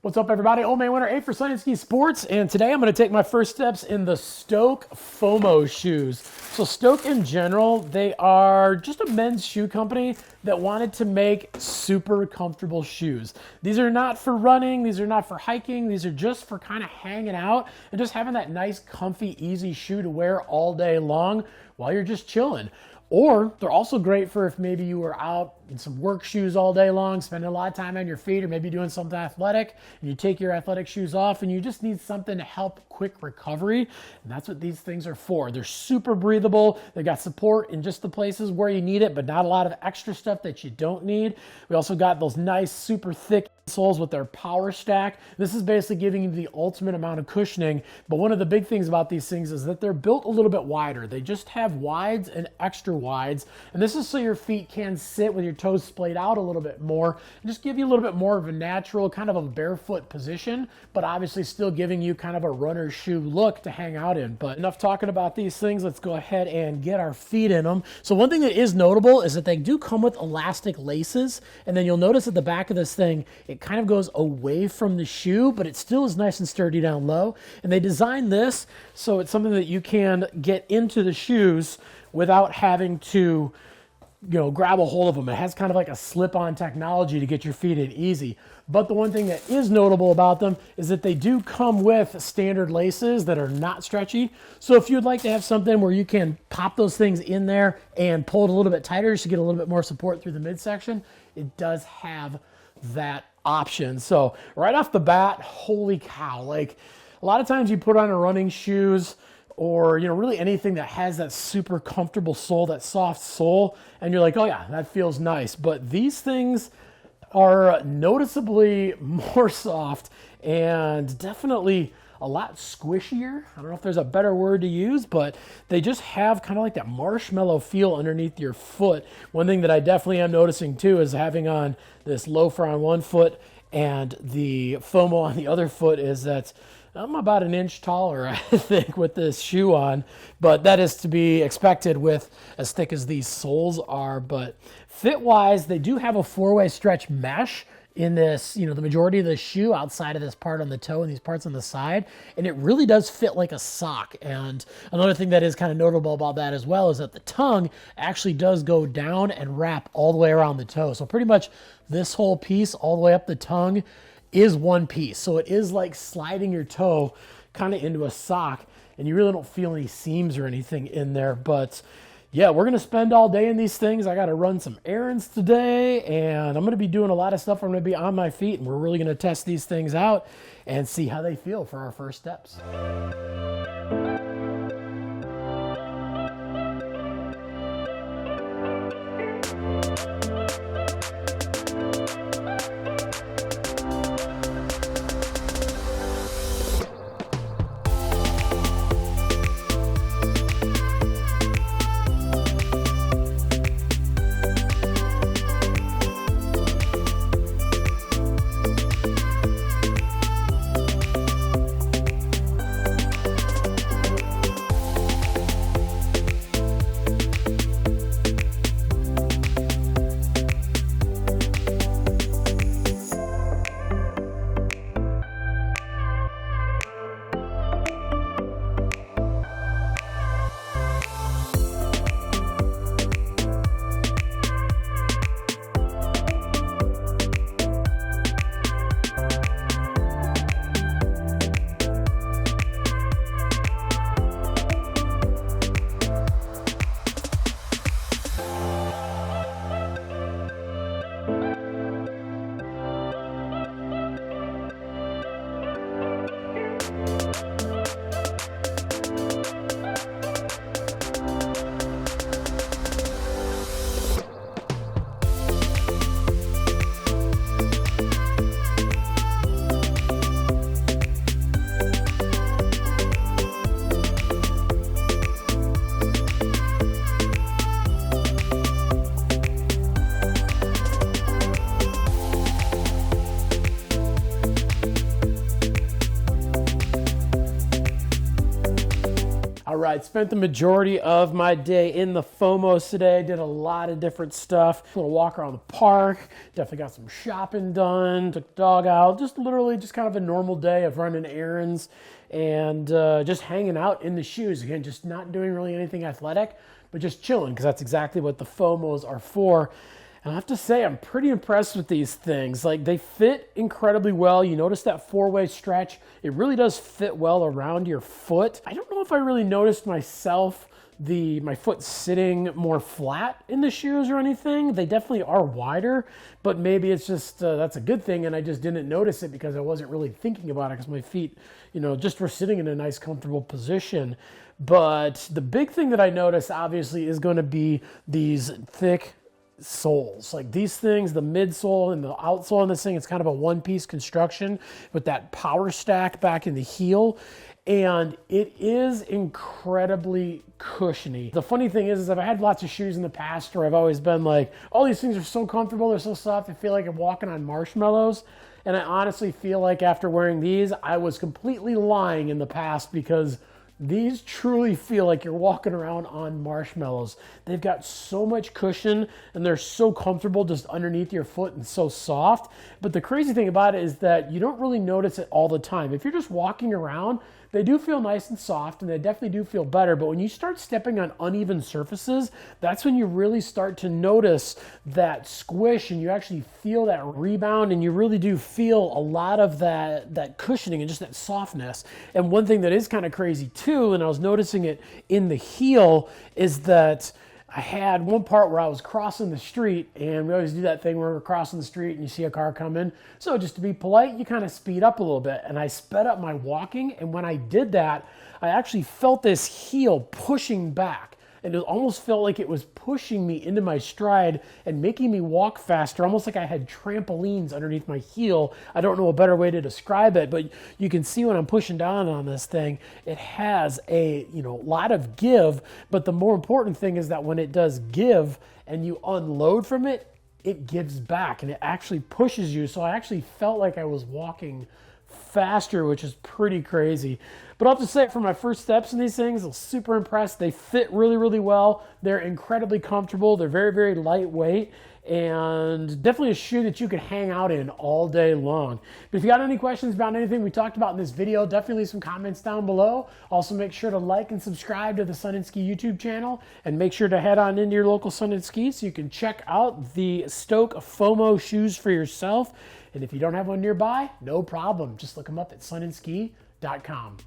What's up, everybody? Old Man Winter 8 for Sunny Ski Sports, and today I'm going to take my first steps in the Stoke FOMO shoes. So Stoke in general, they are just a men's shoe company that wanted to make super comfortable shoes. These are not for running, these are not for hiking, these are just for kind of hanging out and just having that nice, comfy, easy shoe to wear all day long while you're just chilling. Or they're also great for if maybe you were out in some work shoes all day long, spending a lot of time on your feet, or maybe doing something athletic, and you take your athletic shoes off and you just need something to help quick recovery. And that's what these things are for. They're super breathable. They got support in just the places where you need it, but not a lot of extra stuff that you don't need. We also got those nice, super thick soles with their power stack. This is basically giving you the ultimate amount of cushioning. But one of the big things about these things is that they're built a little bit wider. They just have wides and extra wides. And this is so your feet can sit with your toes splayed out a little bit more and just give you a little bit more of a natural kind of a barefoot position, but obviously still giving you kind of a runner shoe look to hang out in. But enough talking about these things. Let's go ahead and get our feet in them. So one thing that is notable is that they do come with elastic laces. And then you'll notice at the back of this thing, it kind of goes away from the shoe, but it still is nice and sturdy down low. And they designed this so it's something that you can get into the shoes without having to, grab a hold of them. It has kind of like a slip-on technology to get your feet in easy. But the one thing that is notable about them is that they do come with standard laces that are not stretchy. So if you'd like to have something where you can pop those things in there and pull it a little bit tighter just to get a little bit more support through the midsection, it does have that option. So right off the bat, holy cow, like a lot of times you put on a running shoes or, really anything that has that super comfortable sole, that soft sole, and you're like, oh yeah, that feels nice. But these things are noticeably more soft and definitely a lot squishier. I don't know if there's a better word to use, but they just have kind of like that marshmallow feel underneath your foot. One thing that I definitely am noticing too is having on this loafer on one foot and the FOMO on the other foot is that I'm about an inch taller, I think, with this shoe on, but that is to be expected with as thick as these soles are. But fit-wise, they do have a four-way stretch mesh in this, the majority of the shoe outside of this part on the toe and these parts on the side, and it really does fit like a sock. And another thing that is kind of notable about that as well is that the tongue actually does go down and wrap all the way around the toe. So pretty much this whole piece all the way up the tongue is one piece. So it is like sliding your toe kind of into a sock, and you really don't feel any seams or anything in there. But yeah, we're going to spend all day in these things. I got to run some errands today, and I'm going to be doing a lot of stuff. I'm going to be on my feet, and we're really going to test these things out and see how they feel for our first steps. right, spent the majority of my day in the FOMOs today. Did a lot of different stuff. A little walk around the park. Definitely got some shopping done. Took the dog out. Just literally just kind of a normal day of running errands and just hanging out in the shoes. Again, just not doing really anything athletic, but just chilling because that's exactly what the FOMOs are for. And I have to say, I'm pretty impressed with these things. Like, they fit incredibly well. You notice that four-way stretch. It really does fit well around your foot. I don't know if I really noticed myself my foot sitting more flat in the shoes or anything. They definitely are wider, but maybe it's just that's a good thing, and I just didn't notice it because I wasn't really thinking about it because my feet, just were sitting in a nice, comfortable position. But the big thing that I noticed, obviously, is going to be these thick soles. Like these things, the midsole and the outsole on this thing, it's kind of a one-piece construction with that power stack back in the heel, and it is incredibly cushiony. The funny thing is I've had lots of shoes in the past where I've always been like, all these things are so comfortable, they're so soft, I feel like I'm walking on marshmallows. And I honestly feel like after wearing these, I was completely lying in the past because these truly feel like you're walking around on marshmallows. They've got so much cushion and they're so comfortable just underneath your foot and so soft. But the crazy thing about it is that you don't really notice it all the time. If you're just walking around, they do feel nice and soft and they definitely do feel better. But when you start stepping on uneven surfaces, that's when you really start to notice that squish and you actually feel that rebound, and you really do feel a lot of that cushioning and just that softness. And one thing that is kind of crazy too, and I was noticing it in the heel, is that I had one part where I was crossing the street, and we always do that thing where we're crossing the street and you see a car coming. So just to be polite, you kind of speed up a little bit. And I sped up my walking, and when I did that, I actually felt this heel pushing back. And it almost felt like it was pushing me into my stride and making me walk faster, almost like I had trampolines underneath my heel. I don't know a better way to describe it, but you can see when I'm pushing down on this thing, it has a lot of give. But the more important thing is that when it does give and you unload from it, it gives back and it actually pushes you. So I actually felt like I was walking faster, which is pretty crazy. But I'll have to say, for my first steps in these things, I'm super impressed. They fit really, really well. They're incredibly comfortable. They're very, very lightweight, and definitely a shoe that you could hang out in all day long. But if you got any questions about anything we talked about in this video, definitely leave some comments down below. Also, make sure to like and subscribe to the Sun and Ski YouTube channel, and make sure to head on into your local Sun and Ski so you can check out the Stoke FOMO shoes for yourself. And if you don't have one nearby, no problem. Just look them up at sunandski.com.